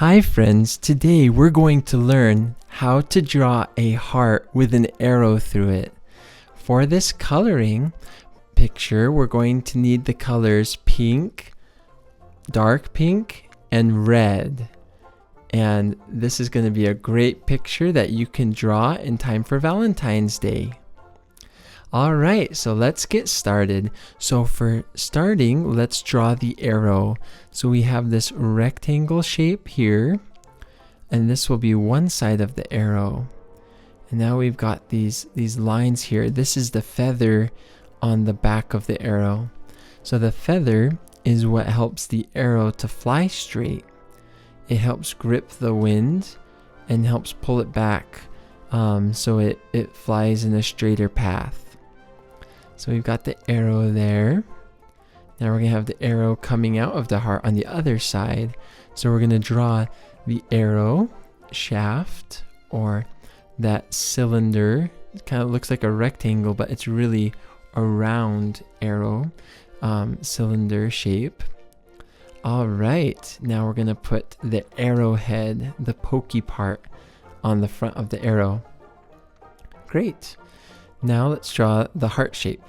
Hi friends, today we're going to learn how to draw a heart with an arrow through it. For this coloring picture, we're going to need the colors pink, dark pink, and red. And this is going to be a great picture that you can draw in time for Valentine's Day. Alright, so let's get started. So for starting, let's draw the arrow. So we have this rectangle shape here, and this will be one side of the arrow. And now we've got these lines here. This is the feather on the back of the arrow. So the feather is what helps the arrow to fly straight. It helps grip the wind and helps pull it back so it flies in a straighter path. So we've got the arrow there. Now we're going to have the arrow coming out of the heart on the other side. So we're going to draw the arrow shaft, or that cylinder. It kind of looks like a rectangle, but it's really a round arrow cylinder shape. All right, now we're going to put the arrowhead, the pokey part, on the front of the arrow. Great. Now let's draw the heart shape.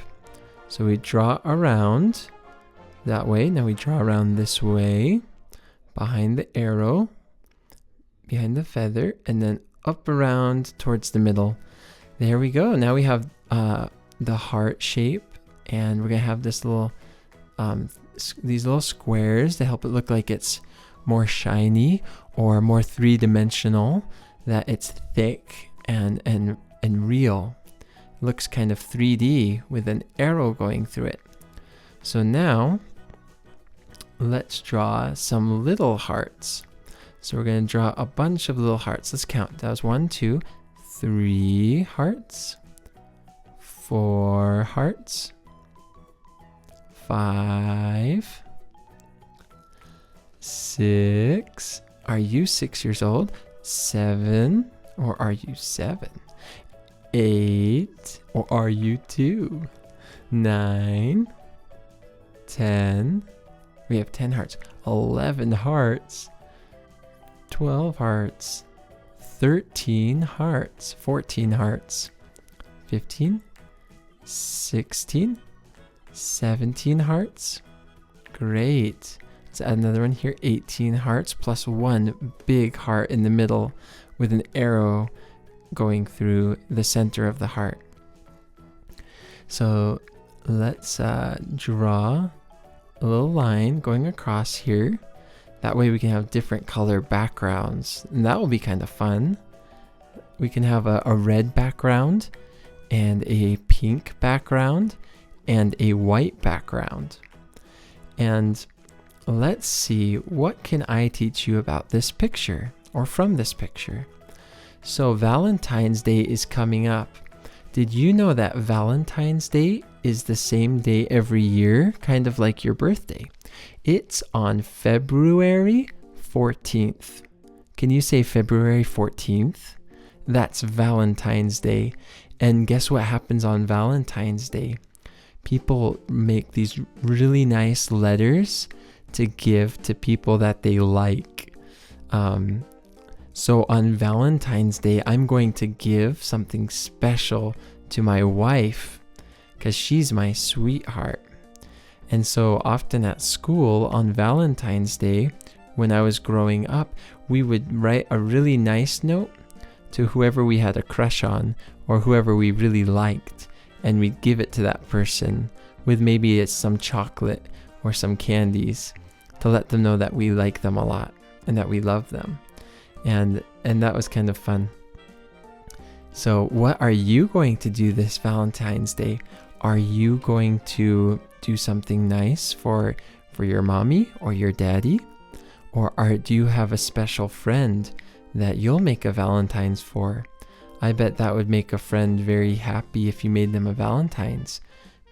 So we draw around that way. Now we draw around this way, behind the arrow, behind the feather, and then up around towards the middle. There we go. Now we have the heart shape, and we're gonna have this little these little squares to help it look like it's more shiny or more three-dimensional, that it's thick and real. Looks kind of 3D with an arrow going through it. So now let's draw some little hearts. So we're going to draw a bunch of little hearts. Let's count. That was 1, 2, 3 hearts, 4 hearts, 5, 6. Are you 6 years old? 7, or are you 7? 8, or are you 2? 9, 10. We have 10 hearts. 11 hearts. 12 hearts. 13 hearts. 14 hearts. 15, 16, 17 hearts. Great. Let's add another one here. 18 hearts plus one big heart in the middle with an arrow going through the center of the heart. So let's draw a little line going across here. That way we can have different color backgrounds, and that will be kind of fun. We can have a red background and a pink background and a white background. And let's see, what can I teach you about this picture or from this picture? So Valentine's Day is coming up. Did you know that Valentine's Day is the same day every year, kind of like your birthday? It's on February 14th. Can you say February 14th? That's Valentine's Day. And guess what happens on Valentine's Day? People make these really nice letters to give to people that they like. So on Valentine's Day, I'm going to give something special to my wife because she's my sweetheart. And so often at school on Valentine's Day, when I was growing up, we would write a really nice note to whoever we had a crush on or whoever we really liked, and we'd give it to that person with maybe it's some chocolate or some candies to let them know that we like them a lot and that we love them. And that was kind of fun. So what are you going to do this Valentine's Day? Are you going to do something nice for your mommy or your daddy? Or do you have a special friend that you'll make a Valentine's for? I bet that would make a friend very happy if you made them a Valentine's,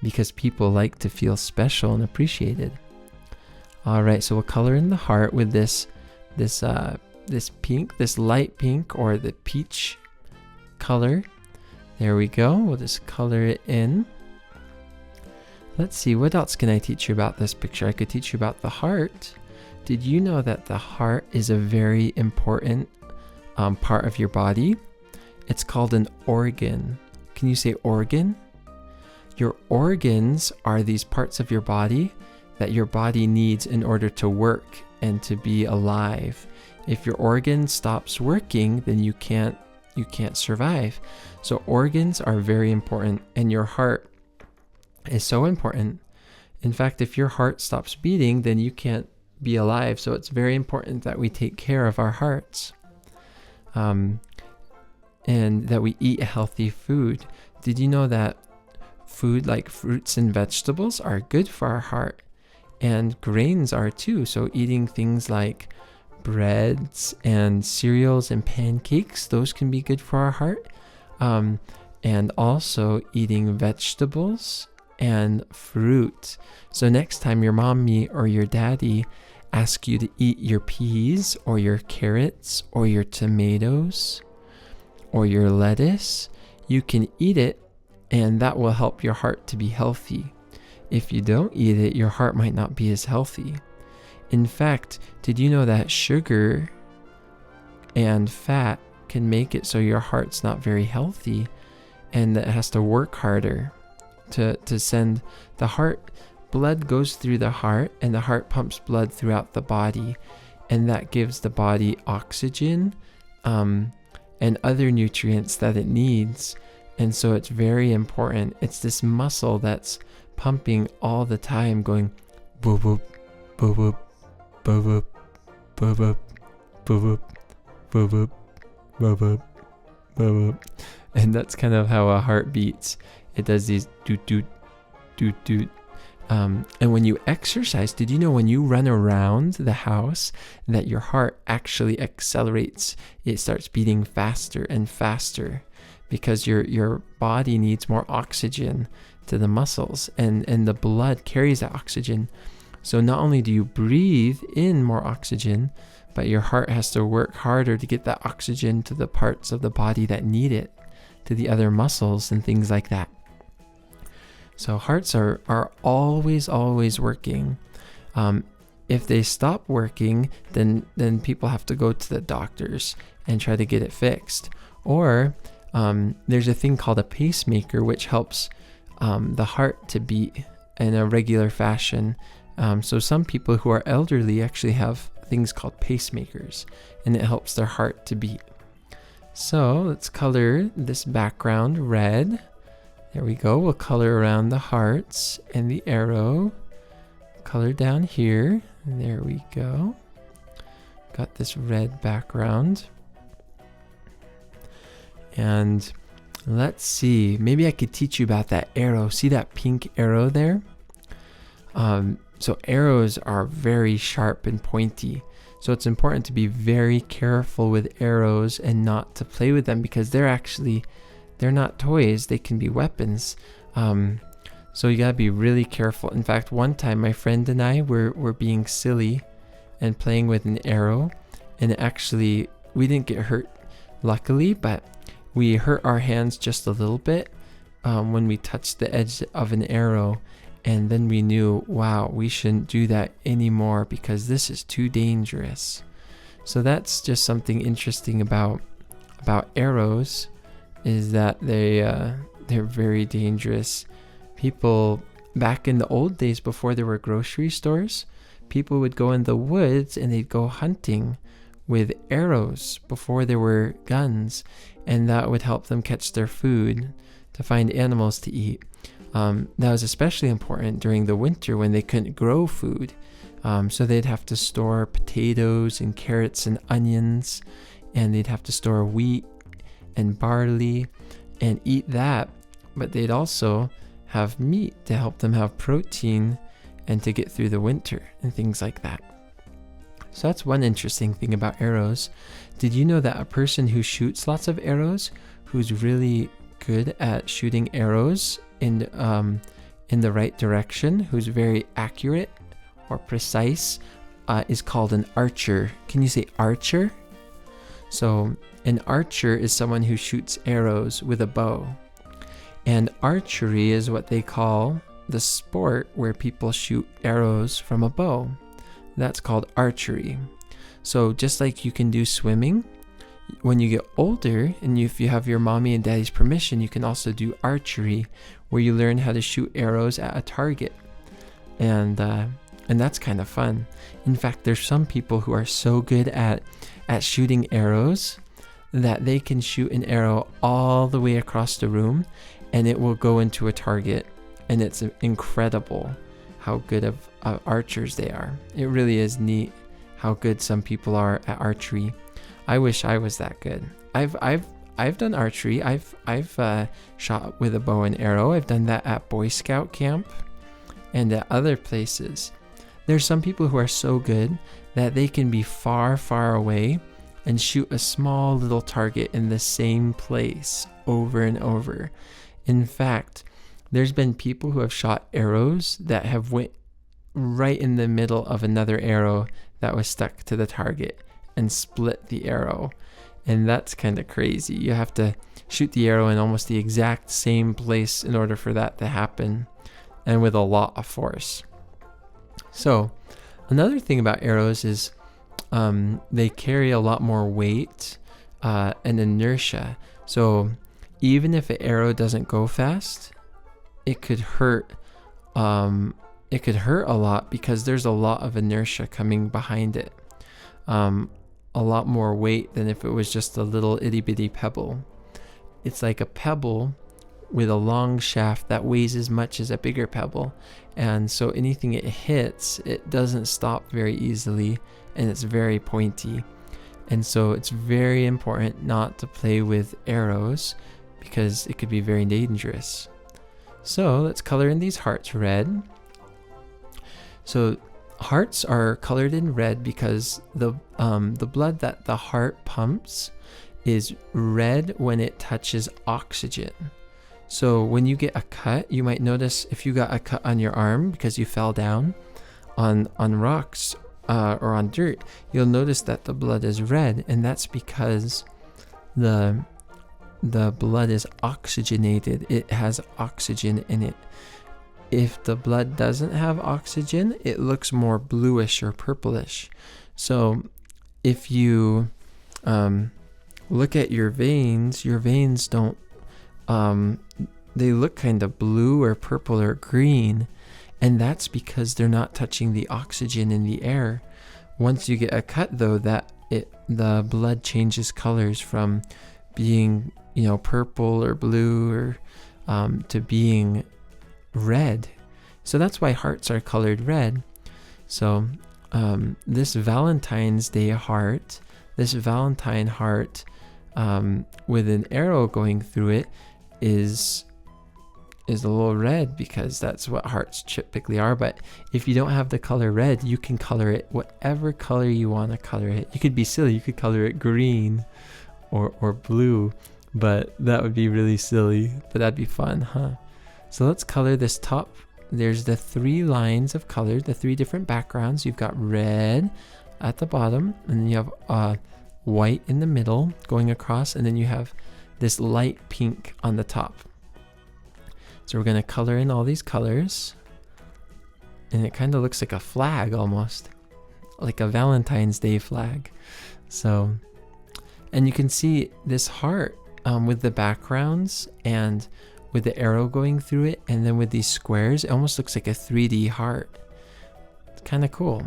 because people like to feel special and appreciated. All right, so we'll color in the heart with this pink, this light pink, or the peach color. There we go. We'll just color it in. Let's see, what else can I teach you about this picture? I could teach you about the heart. Did you know that the heart is a very important part of your body? It's called an organ. Can you say organ? Your organs are these parts of your body that your body needs in order to work and to be alive. If your organ stops working, then you can't survive. So organs are very important, and your heart is so important. In fact, if your heart stops beating, then you can't be alive. So it's very important that we take care of our hearts, and that we eat healthy food. Did you know that food like fruits and vegetables are good for our heart, and grains are too? So eating things like breads and cereals and pancakes, those can be good for our heart. And also eating vegetables and fruit. So next time your mommy or your daddy ask you to eat your peas or your carrots or your tomatoes or your lettuce, you can eat it, and that will help your heart to be healthy. If you don't eat it, your heart might not be as healthy. In fact, did you know that sugar and fat can make it so your heart's not very healthy, and that it has to work harder to send the heart? Blood goes through the heart, and the heart pumps blood throughout the body, and that gives the body oxygen and other nutrients that it needs. And so it's very important. It's this muscle that's pumping all the time, going boop boop boop boop boop boop boop boop boop boop boop boop. And that's kind of how a heart beats. It does these doot doot doot doot. And when you exercise, did you know when you run around the house that your heart actually accelerates? It starts beating faster and faster because your body needs more oxygen to the muscles, and the blood carries that oxygen. So not only do you breathe in more oxygen, but your heart has to work harder to get that oxygen to the parts of the body that need it, to the other muscles and things like that. So hearts are always working. If they stop working, then people have to go to the doctors and try to get it fixed. Or there's a thing called a pacemaker, which helps the heart to beat in a regular fashion. So some people who are elderly actually have things called pacemakers, and it helps their heart to beat. So let's color this background red. There we go. We'll color around the hearts and the arrow. Color down here. There we go. Got this red background. And let's see. Maybe I could teach you about that arrow. See that pink arrow there? So arrows are very sharp and pointy. So it's important to be very careful with arrows and not to play with them, because they're not toys, they can be weapons. So you gotta be really careful. In fact, one time my friend and I were being silly and playing with an arrow, and actually we didn't get hurt, luckily, but we hurt our hands just a little bit when we touched the edge of an arrow. And then we knew, wow, we shouldn't do that anymore because this is too dangerous. So that's just something interesting about arrows, is that they're very dangerous. People back in the old days, before there were grocery stores, people would go in the woods and they'd go hunting with arrows before there were guns, and that would help them catch their food, to find animals to eat. That was especially important during the winter when they couldn't grow food. So they'd have to store potatoes and carrots and onions, and they'd have to store wheat and barley and eat that. But they'd also have meat to help them have protein and to get through the winter and things like that. So that's one interesting thing about arrows. Did you know that a person who shoots lots of arrows, who's really good at shooting arrows in the right direction, who's very accurate or precise, is called an archer? Can you say archer? So an archer is someone who shoots arrows with a bow. And archery is what they call the sport where people shoot arrows from a bow. That's called archery. So just like you can do swimming, when you get older and if you have your mommy and daddy's permission, you can also do archery, where you learn how to shoot arrows at a target. And that's kind of fun. In fact, there's some people who are so good at shooting arrows that they can shoot an arrow all the way across the room and it will go into a target. And it's incredible how good of archers they are. It really is neat how good some people are at archery. I wish I was that good. I've done archery. I've shot with a bow and arrow. I've done that at Boy Scout camp and at other places. There's some people who are so good that they can be far, far away and shoot a small little target in the same place over and over. In fact, there's been people who have shot arrows that have went right in the middle of another arrow that was stuck to the target and split the arrow. And that's kind of crazy. You have to shoot the arrow in almost the exact same place in order for that to happen, and with a lot of force. So another thing about arrows is they carry a lot more weight and inertia. So even if an arrow doesn't go fast, it could hurt. It could hurt a lot because there's a lot of inertia coming behind it. A lot more weight than if it was just a little itty bitty pebble. It's like a pebble with a long shaft that weighs as much as a bigger pebble, and so anything it hits, it doesn't stop very easily, and it's very pointy. And so it's very important not to play with arrows because it could be very dangerous. So let's color in these hearts red. So hearts are colored in red because the blood that the heart pumps is red when it touches oxygen. So when you get a cut, you might notice if you got a cut on your arm because you fell down on rocks or on dirt, you'll notice that the blood is red, and that's because the blood is oxygenated. It has oxygen in it. If the blood doesn't have oxygen, it looks more bluish or purplish. So if you look at your veins don't, they look kind of blue or purple or green, and that's because they're not touching the oxygen in the air. Once you get a cut though, the blood changes colors from being, purple or blue or to being red. So that's why hearts are colored red. So this Valentine's Day heart, this Valentine heart with an arrow going through it is a little red because that's what hearts typically are. But if you don't have the color red, you can color it whatever color you want to color it. You could be silly, you could color it green or blue, but that would be really silly, but that'd be fun, huh? So let's color this top. There's the 3 lines of color, the 3 different backgrounds. You've got red at the bottom, and then you have white in the middle going across, and then you have this light pink on the top. So we're going to color in all these colors, and it kind of looks like a flag almost, like a Valentine's Day flag. So, and you can see this heart with the backgrounds and with the arrow going through it, and then with these squares, it almost looks like a 3D heart. It's kind of cool.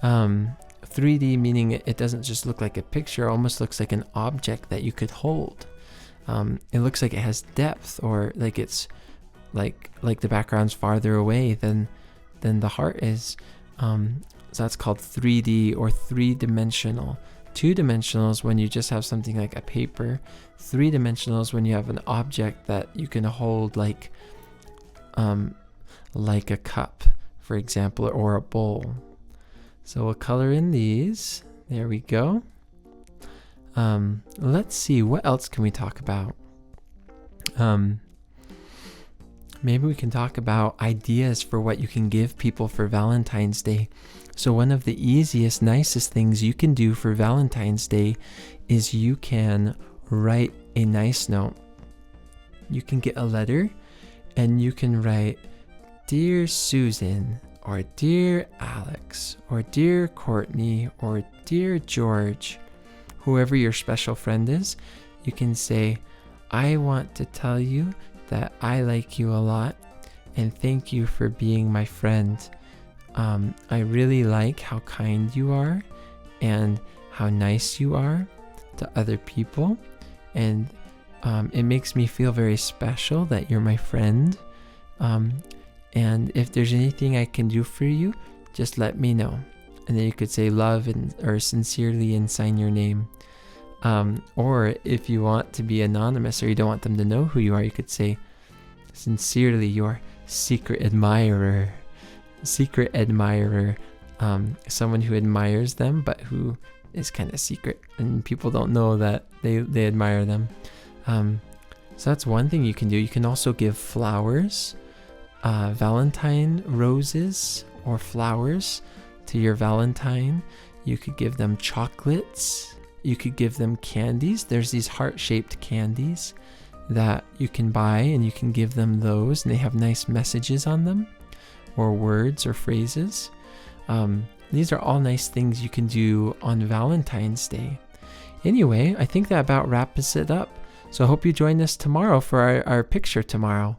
3D meaning it doesn't just look like a picture, it almost looks like an object that you could hold. It looks like it has depth, or like it's like the background's farther away than the heart is. So that's called 3D or 3-dimensional. 2-dimensional is when you just have something like a paper. 3-dimensional is when you have an object that you can hold, like a cup, for example, or a bowl. So we'll color in these. There we go. Let's see, what else can we talk about? Maybe we can talk about ideas for what you can give people for Valentine's Day. So one of the easiest, nicest things you can do for Valentine's Day is you can write a nice note. You can get a letter and you can write, "Dear Susan," or Dear Alex, or Dear Courtney, or Dear George, whoever your special friend is, you can say, I want to tell you that I like you a lot and thank you for being my friend. I really like how kind you are and how nice you are to other people, and it makes me feel very special that you're my friend. And if there's anything I can do for you, just let me know. And then you could say love or sincerely and sign your name. Or if you want to be anonymous or you don't want them to know who you are, you could say sincerely your secret admirer. Secret admirer, someone who admires them but who is kind of secret and people don't know that they admire them. So that's one thing you can do. You can also give flowers, Valentine roses or flowers to your Valentine. You could give them chocolates. You could give them candies. There's these heart-shaped candies that you can buy, and you can give them those, and they have nice messages on them, or words or phrases. These are all nice things you can do on Valentine's Day. Anyway, I think that about wraps it up. So I hope you join us tomorrow for our picture tomorrow.